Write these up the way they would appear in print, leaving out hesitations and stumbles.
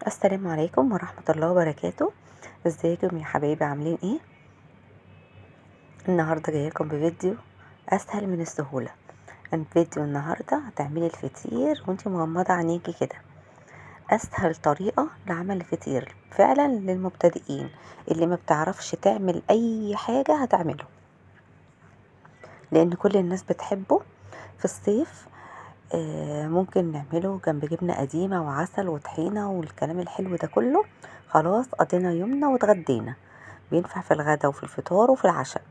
السلام عليكم ورحمة الله وبركاته. ازيكم يا حبايبي، عاملين ايه؟ النهاردة جايلكم بفيديو اسهل من السهولة. الفيديو النهاردة هتعملي الفطير وانتي مغمضة عينيكي كده. اسهل طريقة لعمل الفطير فعلا للمبتدئين اللي ما بتعرفش تعمل اي حاجة هتعمله، لان كل الناس بتحبه في الصيف. ممكن نعمله جنب جبنة قديمة وعسل وطحينة والكلام الحلو ده كله. خلاص قضينا يومنا واتغدينا. بينفع في الغدا وفي الفطار وفي العشاء،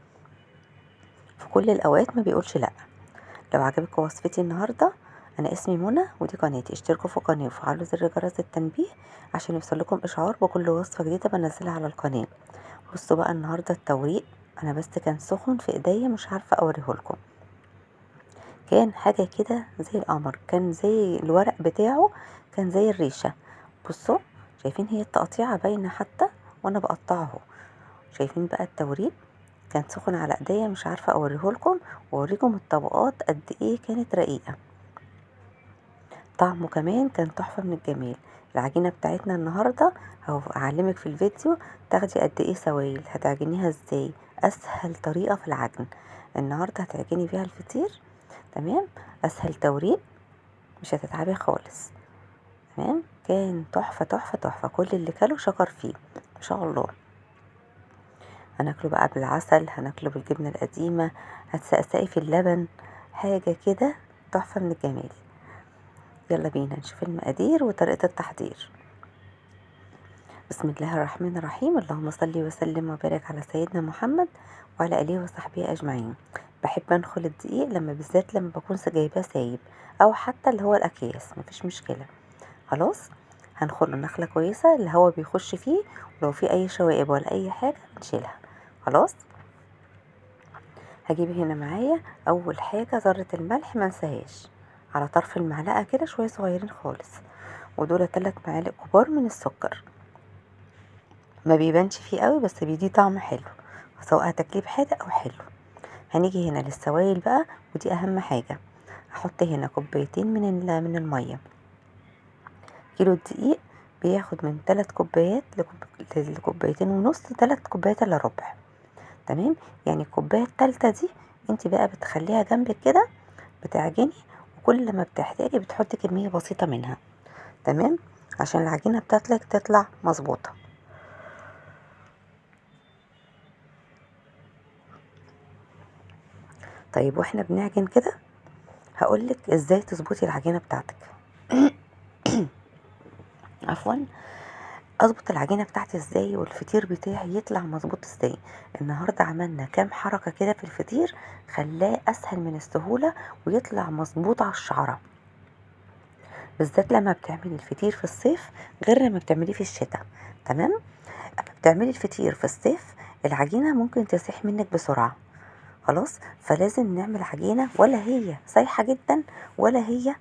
في كل الأوقات ما بيقولش لأ. لو عجبك وصفتي النهاردة، أنا اسمي منى ودي قناتي. اشتركوا في القناة وفعلوا زر جرس التنبيه عشان يوصلكم إشعار بكل وصفة جديدة بنزلها على القناة. بصوا بقى النهاردة التوريق، أنا بس كان سخن في إيديا مش عارفة أوريهولكم. كان حاجة كده زي القمر، كان زي الورق بتاعه، كان زي الريشة. بصوا، شايفين هي التقطيعة باينة حتى وانا بقطعه. شايفين بقى التوريق كان سخن على ايديا مش عارفة اوريهولكم واوريكم الطبقات قد ايه كانت رقيقة. طعمه كمان كان تحفة من الجمال. العجينة بتاعتنا النهاردة اهو اعلمك في الفيديو تاخدي قد ايه سوائل، هتعجنيها ازاي. اسهل طريقة في العجن النهاردة هتعجني بيها الفطير. تمام، اسهل توريق، مش هتتعبي خالص. تمام، كان تحفة تحفة تحفة، كل اللي كله شكر فيه ما شاء الله. هناكله بقى بالعسل، هناكله بالجبنة القديمة، هتسقسقي في اللبن، حاجة كده تحفة من الجمال. يلا بينا نشوف المقادير وطريقة التحضير. بسم الله الرحمن الرحيم، اللهم صل وسلم وبارك على سيدنا محمد وعلى آله وصحبه أجمعين. بحب أنخل الدقيق بالذات لما بكون جايباه سايب، أو حتى اللي هو الأكياس، مفيش مشكلة. خلاص، هنخله نخلة كويسة الهواء بيخش فيه، ولو في أي شوائب ولا أي حاجة بنشيلها. خلاص، هجيب هنا معايا أول حاجة ذرة الملح منساهاش، على طرف المعلقة كده شوية صغيرين خالص، ودول 3 معالق كبار من السكر. ما بيبانش فيه قوي بس بيديه طعم حلو، سواء تكليف حادق او حلو. هنيجي هنا للسوائل بقى، ودي اهم حاجه. هحط هنا كوبايتين من الميه. كيلو الدقيق بياخد من 3 كوبايات لكوبايتين ونص، 3 كوبايات الا ربع. تمام، يعني الكوبايه التالتة دي انت بقى بتخليها جنبك كده بتعجني، وكل ما بتحتاجي بتحطي كميه بسيطه منها. تمام، عشان العجينه بتاعتك تطلع مظبوطه. طيب واحنا بنعجن كده هقولك ازاي تظبطي العجينه بتاعتك. عفوا، اظبط العجينه بتاعتي ازاي والفطير بتاعي يطلع مظبوط ازاي. النهارده عملنا كام حركه كده في الفطير خلاه اسهل من السهوله ويطلع مظبوط على الشعره، بالذات لما بتعملي الفطير في الصيف غير لما بتعمليه في الشتاء. تمام، اما بتعملي الفطير في الصيف العجينه ممكن تسيح منك بسرعه. خلاص، فلازم نعمل عجينة ولا هي سايحة جدا ولا هي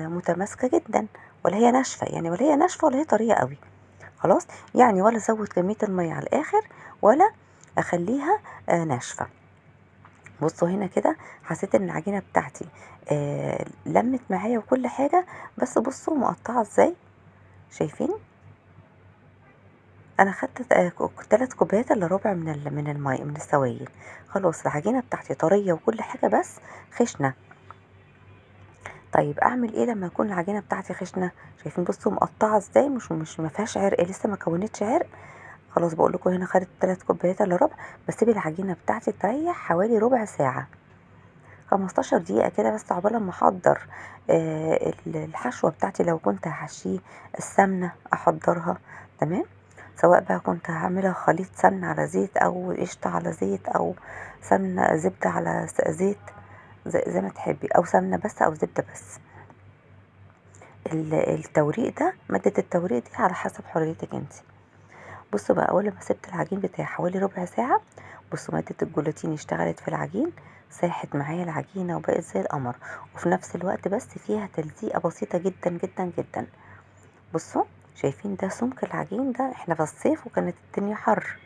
متماسكة جدا، ولا هي ناشفة، يعني ولا هي ناشفة ولا هي طرية قوي. خلاص، يعني ولا ازود كمية المية على الاخر ولا اخليها ناشفة. بصوا هنا كده حسيت ان العجينة بتاعتي لمت معايا وكل حاجة، بس بصوا مقطعة ازاي. شايفين انا خدت 3 كوبايات الا ربع من الماء من السوائل. خلاص العجينه بتاعتي طريه وكل حاجه بس خشنه. طيب اعمل ايه لما يكون العجينه بتاعتي خشنه؟ شايفين بصوا مقطعه ازاي، مش ما فيهاش عرق لسه، ما كونتش عرق. خلاص بقول لكم هنا خدت 3 كوبايات الا ربع. بسيب العجينه بتاعتي تريح حوالي ربع ساعه، 15 دقيقه كده بس، عقبال ما احضر الحشوه بتاعتي. لو كنت هحشيه السمنه احضرها. تمام، سواء بقى كنت هعملها خليط سمنه على زيت او قشطه على زيت او سمنه زبده على زيت، زي ما تحبي، او سمنه بس او زبده بس. التوريق ده، ماده التوريق دي على حسب حريتك انت. بصوا بقى، اول ما سبت العجين بتاعي حوالي ربع ساعه، بصوا ماده الجلوتين اشتغلت في العجين، ساحت معايا العجينه وبقت زي القمر، وفي نفس الوقت بس فيها تلزيقه بسيطه جدا جدا جدا. بصوا شايفين ده سمك العجين ده، احنا في الصيف وكانت الدنيا حر.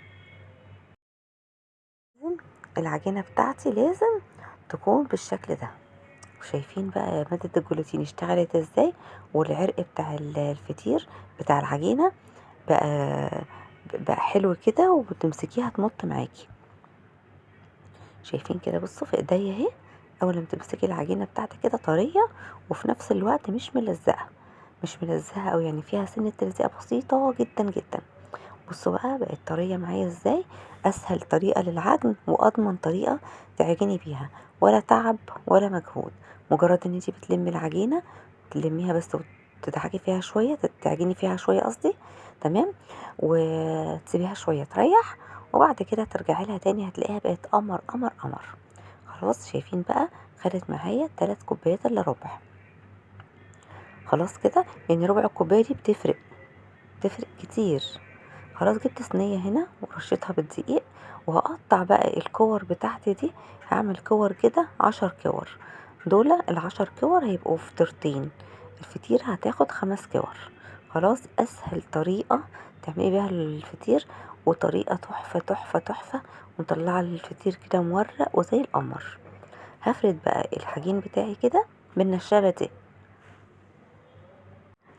العجينه بتاعتي لازم تكون بالشكل ده. وشايفين بقى مادة الجلوتين اشتغلت ازاي، والعرق بتاع الفطير بتاع العجينة بقى حلو كده، وبتمسكيها تمط معاكي. شايفين كده؟ بصوا في ايديا اهي، اول ما تمسكي العجينة بتاعتك كده طرية، وفي نفس الوقت مش ملزقة، مش ملزقة اوي، يعني فيها سنة تلزيقة بسيطة جدا جدا. بصوا بقى بقت طرية معايا ازاي. اسهل طريقة للعجن واضمن طريقة تعجني بيها، ولا تعب ولا مجهود. مجرد ان انتي بتلمي العجينة، تلميها بس وتدعكي فيها شوية، تعجني فيها شوية قصدي، تمام، وتسيبيها شوية تريح، وبعد كده ترجعي لها تاني هتلاقيها بقت قمر قمر قمر. خلاص شايفين بقى؟ خدت معايا 3 كوبايات الا ربع. خلاص كده، يعني ربع الكوباية دي بتفرق كتير. خلاص جبت صينية هنا ورشيتها بالدقيق، وهقطع بقى الكور بتاعتي دي. هعمل كور كده 10 كور، دول ال10 كور هيبقوا فطيرتين، الفطير هتاخد 5 كور. خلاص اسهل طريقة تعملي بيها الفطير، وطريقة تحفة تحفة تحفة، ومطلعة الفطير كده مورق وزي القمر. هفرد بقى العجين بتاعي كده بالنشابة دي،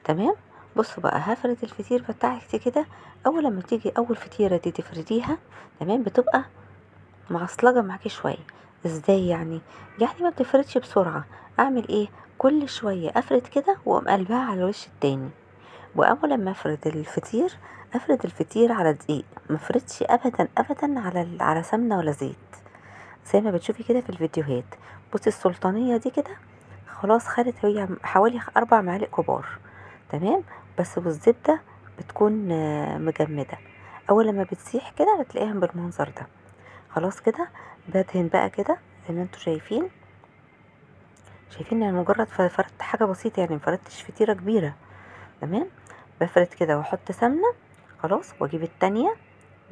تمام. بصوا بقى هفرد الفطير بتاعتي كده. اول لما تيجي اول فطيره دي تفرديها، تمام، بتبقى معصلجه معاكي شويه. ازاي يعني؟ يعني ما بتفردش بسرعه. اعمل ايه؟ كل شويه افرد كده واقوم قلبها على الوش التاني. واول لما افرد الفطير، افرد الفطير على دقيق، ما افردش ابدا ابدا على سمنه ولا زيت، زي ما بتشوفي كده في الفيديوهات. بصي السلطانيه دي كده خلاص خدت هي حوالي 4 معالق كبار، تمام. بس والزبدة بتكون مجمدة. اول لما بتسيح كده بتلاقيها بالمنظر ده. خلاص كده بدهن بقى كده زي ما انتوا شايفين. شايفين انا مجرد فردت حاجة بسيطة، يعني مفردتش فطيرة كبيرة، تمام. بفرد كده واحط سمنة، خلاص، واجيب التانية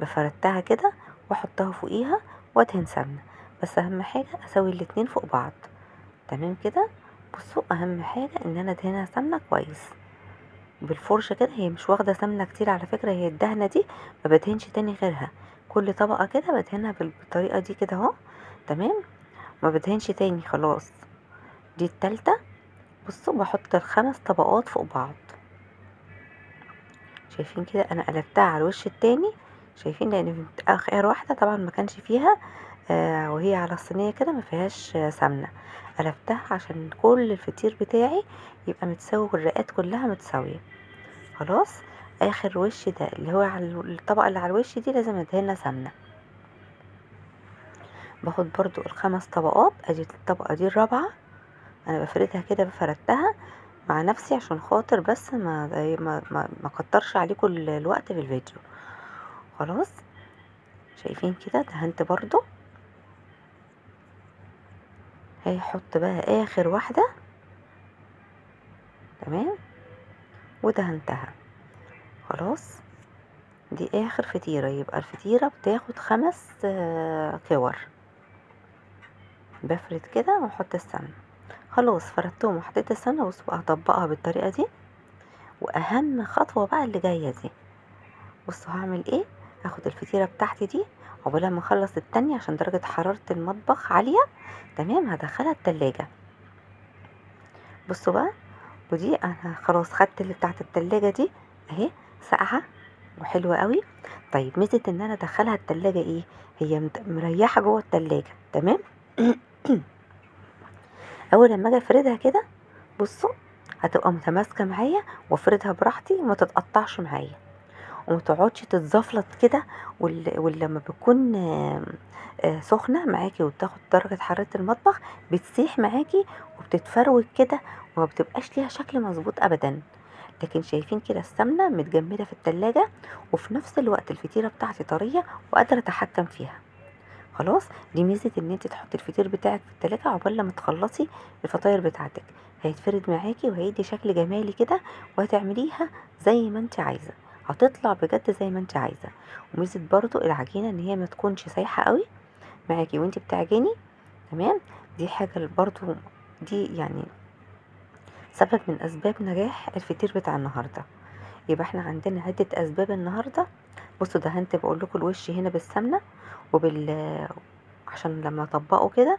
بفردتها كده واحطها فوقيها وادهن سمنة. بس اهم حاجة اسوي الاتنين فوق بعض، تمام كده. بصوا اهم حاجة ان انا ادهنها سمنة كويس بالفرشة كده. هي مش واخدة سمنة كتير على فكرة، هي الدهنة دي ما بدهنش تاني غيرها. كل طبقة كده بدهنها بالطريقة دي كده اهو، تمام، ما بدهنش تاني خلاص. دي التالتة. بصوا بحط ال5 طبقات فوق بعض. شايفين كده؟ انا قلبتها على الوش التاني، شايفين؟ لان اخر واحدة طبعا ما كانش فيها وهي على الصينية كده ما فيهاش سمنة. قلبتها عشان كل الفطير بتاعي يبقى متساوي والرقات كلها متساوية. خلاص اخر وش ده اللي هو على الطبقة اللي على الوش دي لازم ادهنها سمنة. باخد برضو ال5 طبقات، ادي الطبقة دي الرابعة، انا بفردها كده بفردتها مع نفسي عشان خاطر بس ما كترش عليكم الوقت في الفيديو. خلاص شايفين كده؟ دهنت برضو. هيحط بقى اخر واحدة، تمام، ودهنتها. خلاص دي اخر فطيرة، يبقى الفطيرة بتاخد 5 كور. بفرد كده واحط السمنة. خلاص فردتهم وحطيت السمنة. بصوا بقى هطبقها بالطريقة دي. واهم خطوة بقى اللي جاية دي، بصوا هعمل ايه. هاخد الفطيرة بتاعتي دي عقبال ما اخلص التانية عشان درجة حرارة المطبخ عالية، تمام، هدخلها التلاجة. بصوا بقى، ودي انا خلاص خدت اللي بتاعت التلاجة دي اهي ساقعة وحلوة قوي. طيب ميزة ان انا ادخلها التلاجة ايه؟ هي مريحة جوه التلاجة، تمام. اول لما اجي افردها كده، بصوا هتبقى متماسكه معايا، وافردها براحتي وما تتقطعش معايا وما تقعدش تتزفلط كده. ولما بتكون سخنه معاكي وتاخد درجه حراره المطبخ بتسيح معاكي وبتتفروت كده، وما بتبقاش ليها شكل مظبوط ابدا. لكن شايفين كده السمنه متجمده في التلاجة، وفي نفس الوقت الفطيره بتاعتي طريه وقادره اتحكم فيها. خلاص دي ميزه ان انت تحطي الفطير بتاعك في التلاجة عقبال لما تخلصي الفطاير بتاعتك، هيتفرد معاكي وهيدي شكل جمالي كده، وهتعمليها زي ما انت عايزه، هتطلع بجد زي ما انت عايزه. وميزه برضو العجينه ان هي ما تكونش سايحه قوي معاكي وانت بتعجني، تمام. دي حاجه برضو، دي يعني سبب من اسباب نجاح الفطير بتاع النهارده. يبقى احنا عندنا عده اسباب النهارده. بصوا دهنت بقول لكم الوش هنا بالسمنه وبال عشان لما اطبقه كده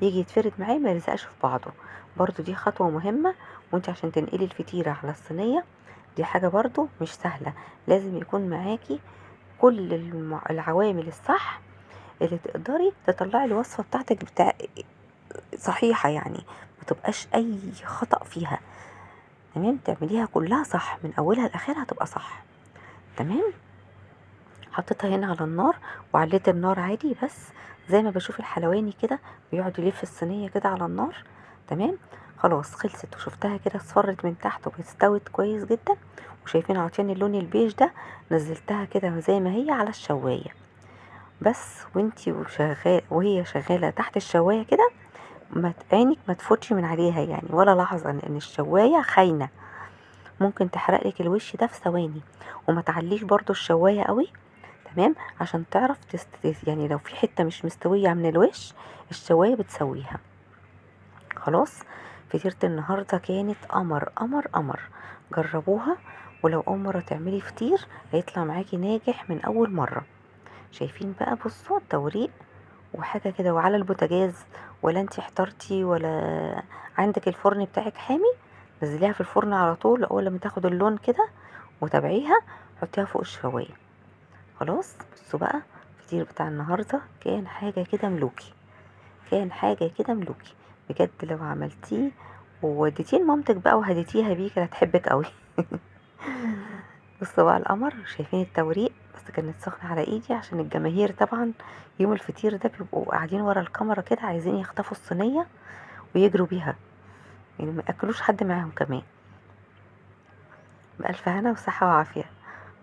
يجي يتفرد معاه ما يلزقش في بعضه. برضو دي خطوة مهمة. وانت عشان تنقلي الفطيرة على الصينية دي حاجة برضو مش سهلة، لازم يكون معاكي كل العوامل الصح اللي تقدري تطلعي الوصفة بتاعتك صحيحة، يعني ما تبقاش اي خطأ فيها. تمام، تعمليها كلها صح من اولها لاخرها تبقى صح. تمام، حطيتها هنا على النار وعليت النار عادي، بس زي ما بشوف الحلواني كده بيقعد يلف الصينية كده على النار. تمام، خلاص خلصت وشفتها كده اصفرت من تحت واستوت كويس جدا. وشايفين عشان اللون البيج ده نزلتها كده زي ما هي على الشواية. بس وهي شغالة تحت الشواية كده عينك ما تفوتش من عليها يعني ولا لحظة، لان الشواية خاينة ممكن تحرقلك الوش ده في ثواني. وما تعليش برضو الشواية قوي. تمام، عشان تعرف يعني لو في حتة مش مستوية من الوش الشواية بتسويها. خلاص، فطيرة النهاردة كانت قمر قمر قمر، جربوها. ولو اول مرة تعملي فطير هيطلع معاكي ناجح من اول مرة. شايفين بقى، بصوا التوريق وحاجة كده وعلى البوتاجاز، ولا انتي احترتي ولا عندك الفرن بتاعك حامي، نزليها في الفرن على طول اول لما تاخد اللون كده وتابعيها، حطيها فوق الشوايه. خلاص، بصوا بقى الفطير بتاع النهارده كان حاجه كده ملوكي، كان حاجه كده ملوكي بجد. لو عملتيه ووديتيه لمامتك بقى وهديتيها بيه كانت هتحبك قوي. بصوا بقى القمر، شايفين التوريق؟ بس كانت سخنة على ايدي عشان الجماهير طبعا يوم الفطير ده بيبقوا قاعدين ورا الكاميرا كده عايزين يخطفوا الصينية ويجروا بيها، يعني ما ياكلوش حد معاهم كمان. بألف هنا وصحة وعافية.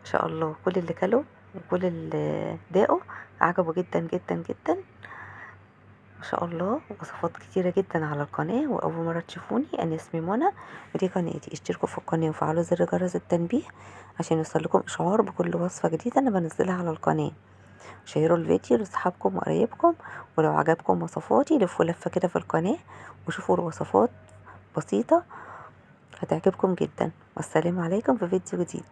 ما شاء الله كل اللي كلوا وكل اللي داقوا عجبوا جدا جدا جدا. ما شاء الله، وصفات كتيرة جدا على القناة. وأول مرة تشوفوني أنا اسمي منى ودي قناتي. اشتركوا في القناة وفعلوا زر جرس التنبيه عشان يوصلكم إشعار بكل وصفة جديدة أنا بنزلها على القناة. شيروا الفيديو لاصحابكم وقرايبكم، ولو عجبكم وصفاتي لفوا لفة كده في القناة وشوفوا الوصفات بسيطة هتعجبكم جدا. والسلام عليكم في فيديو جديد.